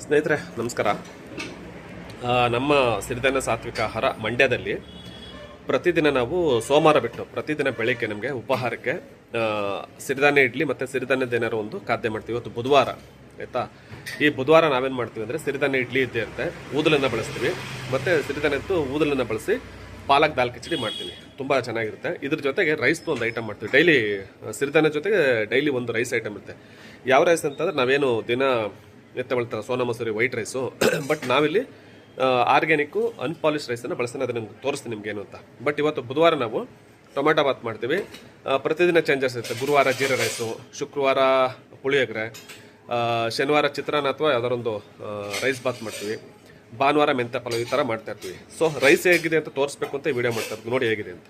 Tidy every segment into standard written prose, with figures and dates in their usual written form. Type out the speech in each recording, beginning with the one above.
ಸ್ನೇಹಿತರೆ ನಮಸ್ಕಾರ. ನಮ್ಮ ಸಿರಿಧಾನ್ಯ ಸಾತ್ವಿಕ ಆಹಾರ ಮಂಡ್ಯದಲ್ಲಿ ಪ್ರತಿದಿನ ನಾವು ಸೋಮವಾರ ಬಿಟ್ಟು ಪ್ರತಿದಿನ ಬೆಳಗ್ಗೆ ನಮಗೆ ಉಪಹಾರಕ್ಕೆ ಸಿರಿಧಾನ್ಯ ಇಡ್ಲಿ ಮತ್ತು ಸಿರಿಧಾನ್ಯದ ಏನಾರು ಒಂದು ಖಾದ್ಯ ಮಾಡ್ತೀವಿ. ಇವತ್ತು ಬುಧವಾರ ಆಯಿತಾ. ಈ ಬುಧವಾರ ನಾವೇನು ಮಾಡ್ತೀವಿ ಅಂದರೆ ಸಿರಿಧಾನ್ಯ ಇಡ್ಲಿ ಇದ್ದೇ ಇರುತ್ತೆ, ಊದಲನ್ನು ಬಳಸ್ತೀವಿ ಮತ್ತು ಸಿರಿಧಾನ್ಯದ್ದು ಊದಲನ್ನು ಬಳಸಿ ಪಾಲಕ್ ದಾಲ್ ಕಿಚಡಿ ಮಾಡ್ತೀವಿ. ತುಂಬ ಚೆನ್ನಾಗಿರುತ್ತೆ. ಇದ್ರ ಜೊತೆಗೆ ರೈಸ್ದು ಒಂದು ಐಟಮ್ ಮಾಡ್ತೀವಿ ಡೈಲಿ. ಸಿರಿಧಾನ್ಯ ಜೊತೆಗೆ ಡೈಲಿ ಒಂದು ರೈಸ್ ಐಟಮ್ ಇರುತ್ತೆ. ಯಾವ ರೈಸ್ ಅಂತಂದರೆ ನಾವೇನು ದಿನ ತಗೊಳ್ತಾರೆ Sona Masuri white rice, but ನಾವಿಲ್ಲಿ ಆರ್ಗ್ಯಾನಿಕ್ಕು ಅನ್ಪಾಲಿಶ್ ರೈಸನ್ನು ಬಳಸ್ತೀನಿ. ಅದನ್ನು ನಿಮ್ಗೆ ತೋರಿಸ್ತೀನಿ ನಿಮ್ಗೆ ಏನು ಅಂತ. ಬಟ್ ಇವತ್ತು ಬುಧವಾರ ನಾವು ಟೊಮೆಟೊ ಬಾತ್ ಮಾಡ್ತೀವಿ. ಪ್ರತಿದಿನ ಚೇಂಜಸ್ ಇರುತ್ತೆ. ಗುರುವಾರ ಜೀರಾ ರೈಸು, ಶುಕ್ರವಾರ ಪುಳಿಯೋಗರೆ, ಶನಿವಾರ ಚಿತ್ರಾನ್ನ ಅಥವಾ ಯಾವ್ದಾರೊಂದು ರೈಸ್ ಬಾತ್ ಮಾಡ್ತೀವಿ, ಭಾನುವಾರ ಮೆಂತ್ಯ ಪಲಾವ್, ಈ ಥರ ಮಾಡ್ತಾ ಇರ್ತೀವಿ. ಸೊ ರೈಸ್ ಹೇಗಿದೆ ಅಂತ ತೋರಿಸ್ಬೇಕು ಅಂತ ಈ ವಿಡಿಯೋ ಮಾಡ್ತಾ ಇರ್ತೀವಿ. ನೋಡಿ ಹೇಗಿದೆ ಅಂತ.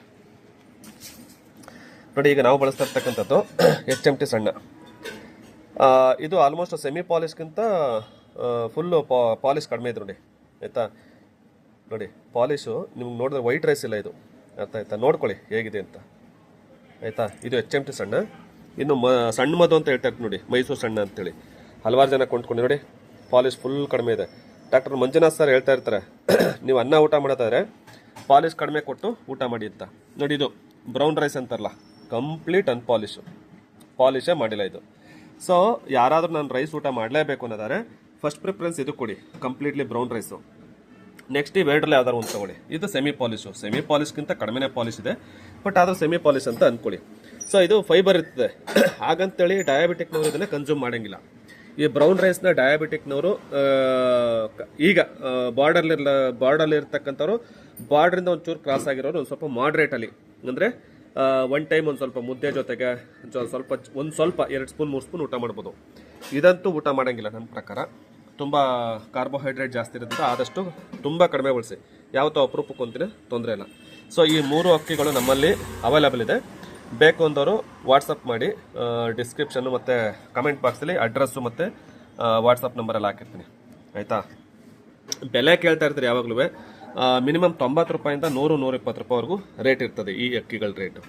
ನೋಡಿ, ಈಗ ನಾವು ಬಳಸ್ತಾ ಇರ್ತಕ್ಕಂಥದ್ದು HMT ಸಣ್ಣ. ಇದು ಆಲ್ಮೋಸ್ಟ್ ಸೆಮಿ ಪಾಲಿಶ್ಗಿಂತ ಫುಲ್ಲು ಪಾಲಿಶ್ ಕಡಿಮೆ ಇದೆ ನೋಡಿ, ಆಯಿತಾ. ನೋಡಿ ಪಾಲಿಶು ನಿಮ್ಗೆ ನೋಡಿದ್ರೆ ವೈಟ್ ರೈಸ್ ಇಲ್ಲ ಇದು, ಅರ್ಥ ಆಯ್ತಾ. ನೋಡ್ಕೊಳ್ಳಿ ಹೇಗಿದೆ ಅಂತ, ಆಯಿತಾ. ಇದು HMT ಸಣ್ಣ. ಇನ್ನು ಸಣ್ಣ ಮಧು ಅಂತ ಹೇಳ್ತಾ ಇರ್ತೀನಿ ನೋಡಿ, ಮೈಸೂರು ಸಣ್ಣ ಅಂತೇಳಿ ಹಲವಾರು ಜನ ಕೊಂಡ್ಕೊಂಡು ನೋಡಿ, ಪಾಲಿಶ್ ಫುಲ್ ಕಡಿಮೆ ಇದೆ. ಡಾಕ್ಟರ್ ಮಂಜುನಾಥ್ ಸರ್ ಹೇಳ್ತಾ ಇರ್ತಾರೆ, ನೀವು ಅನ್ನ ಊಟ ಮಾಡೋದಾದ್ರೆ ಪಾಲಿಶ್ ಕಡಿಮೆ ಕೊಟ್ಟು ಊಟ ಮಾಡಿ ಅಂತ. ನೋಡಿ, ಇದು ಬ್ರೌನ್ ರೈಸ್ ಅಂತಾರಲ್ಲ, ಕಂಪ್ಲೀಟ್ ಅನ್ಪಾಲಿಶು, ಪಾಲಿಶೇ ಮಾಡಿಲ್ಲ ಇದು. ಸೊ ಯಾರಾದರೂ ನಾನು ರೈಸ್ ಊಟ ಮಾಡಲೇಬೇಕು ಅನ್ನೋದಾದ್ರೆ ಫಸ್ಟ್ ಪ್ರಿಫರೆನ್ಸ್ ಇದು ಕೊಡಿ, ಕಂಪ್ಲೀಟ್ಲಿ ಬ್ರೌನ್ ರೈಸು. ನೆಕ್ಸ್ಟ್ ಇವೆರಡರಲ್ಲಿ ಯಾವ್ದಾರು ಒಂದು ತಗೊಳ್ಳಿ. ಇದು ಸೆಮಿ ಪಾಲಿಶು, ಸೆಮಿ ಪಾಲಿಶ್ಗಿಂತ ಕಡಿಮೆನೇ ಪಾಲಿಶ್ ಇದೆ, ಬಟ್ ಆದರೂ ಸೆಮಿ ಪಾಲಿಶ್ ಅಂತ ಅಂದ್ಕೊಳ್ಳಿ. ಸೊ ಇದು ಫೈಬರ್ ಇರ್ತದೆ, ಹಾಗಂತೇಳಿ ಡಯಾಬಿಟಿಕ್ನವರು ಇದನ್ನು ಕನ್ಸ್ಯೂಮ್ ಮಾಡೋಂಗಿಲ್ಲ. ಈ ಬ್ರೌನ್ ರೈಸ್ನ ಡಯಾಬಿಟಿಕ್ನವರು ಈಗ ಬಾರ್ಡರ್ಲಿ ಇರ್ತಕ್ಕಂಥವ್ರು, ಬಾರ್ಡ್ರಿಂದ ಒಂಚೂರು ಕ್ರಾಸ್ ಆಗಿರೋರು ಒಂದು ಸ್ವಲ್ಪ ಮಾಡ್ರೇಟಲ್ಲಿ, ಅಂದರೆ ಒನ್ ಟೈಮ್ ಒಂದು ಸ್ವಲ್ಪ ಮುದ್ದೆ ಜೊತೆಗೆ ಸ್ವಲ್ಪ 2 ಸ್ಪೂನ್ 3 ಸ್ಪೂನ್ ಊಟ ಮಾಡ್ಬೋದು. ಇದಂತೂ ಊಟ ಮಾಡೋಂಗಿಲ್ಲ ನನ್ನ ಪ್ರಕಾರ. ತುಂಬ ಕಾರ್ಬೋಹೈಡ್ರೇಟ್ ಜಾಸ್ತಿ ಇರುತ್ತೆ, ಆದಷ್ಟು ತುಂಬ ಕಡಿಮೆ ಬಳಸಿ. ಯಾವತ್ತೂ ಅಪರೂಪಕ್ಕೆ ಅಂತೀನಿ, ತೊಂದರೆ ಇಲ್ಲ. ಸೊ ಈ 3 ಅಕ್ಕಿಗಳು ನಮ್ಮಲ್ಲಿ ಅವೈಲೇಬಲ್ ಇದೆ. ಬೇಕು ಅಂದವರು ವಾಟ್ಸಪ್ ಮಾಡಿ, ಡಿಸ್ಕ್ರಿಪ್ಷನ್ನು ಮತ್ತು ಕಮೆಂಟ್ ಬಾಕ್ಸಲ್ಲಿ ಅಡ್ರೆಸ್ಸು ಮತ್ತು ವಾಟ್ಸಪ್ ನಂಬರಲ್ಲಿ ಹಾಕಿರ್ತೀನಿ, ಆಯಿತಾ. ಬೆಲೆ ಕೇಳ್ತಾ ಇರ್ತೀರಿ ಯಾವಾಗಲೂ. ಮಿನಿಮಮ್ 90 ರೂಪಾಯಿಂದ 100-120 ರೂಪಾಯಿವರೆಗೂ ರೇಟ್ ಇರ್ತದೆ ಈ ಅಕ್ಕಿಗಳ ರೇಟು.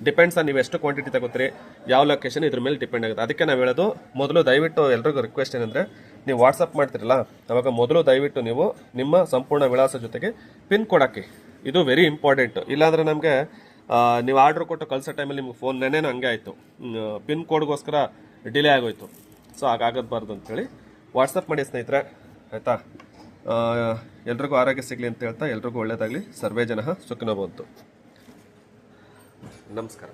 ಡಿಪೆಂಡ್ಸ್ ನೀವು ಎಷ್ಟು ಕ್ವಾಂಟಿಟಿ ತಗೋತೀರಿ, ಯಾವ ಲೊಕೇಶನ್, ಇದ್ರ ಮೇಲೆ ಡಿಪೆಂಡ್ ಆಗುತ್ತೆ. ಅದಕ್ಕೆ ನಾವು ಹೇಳೋದು, ಮೊದಲು ದಯವಿಟ್ಟು ಎಲ್ರಿಗೂ ರಿಕ್ವೆಸ್ಟ್ ಏನಂದರೆ, ನೀವು ವಾಟ್ಸಪ್ ಮಾಡ್ತಿರಲ್ಲ ಅವಾಗ ಮೊದಲು ದಯವಿಟ್ಟು ನೀವು ನಿಮ್ಮ ಸಂಪೂರ್ಣ ವಿಳಾಸ ಜೊತೆಗೆ ಪಿನ್ ಕೋಡ್ ಹಾಕಿ. ಇದು ವೆರಿ ಇಂಪಾರ್ಟೆಂಟ್. ಇಲ್ಲಾಂದರೆ ನಮಗೆ ನೀವು ಆರ್ಡ್ರ್ ಕೊಟ್ಟು ಕಳಿಸೋ ಟೈಮಲ್ಲಿ ನಿಮ್ಗೆ ಫೋನ್ ನೆನೇನು ಹಂಗೆ ಆಯಿತು, ಪಿನ್ ಕೋಡ್ಗೋಸ್ಕರ ಡಿಲೇ ಆಗೋಯ್ತು. ಸೊ ಹಾಗಾಗಬಾರ್ದು ಅಂತೇಳಿ ವಾಟ್ಸಪ್ ಮಾಡಿ ಸ್ನೇಹಿತರೆ, ಆಯಿತಾ. ಎಲ್ರಿಗೂ ಆರೋಗ್ಯ ಸಿಗಲಿ ಅಂತ ಹೇಳ್ತಾ, ಎಲ್ರಿಗೂ ಒಳ್ಳೆಯದಾಗಲಿ. ಸರ್ವೇ ಜನಃ ಸುಖಿನೋ ಭವಂತು. ನಮಸ್ಕಾರ.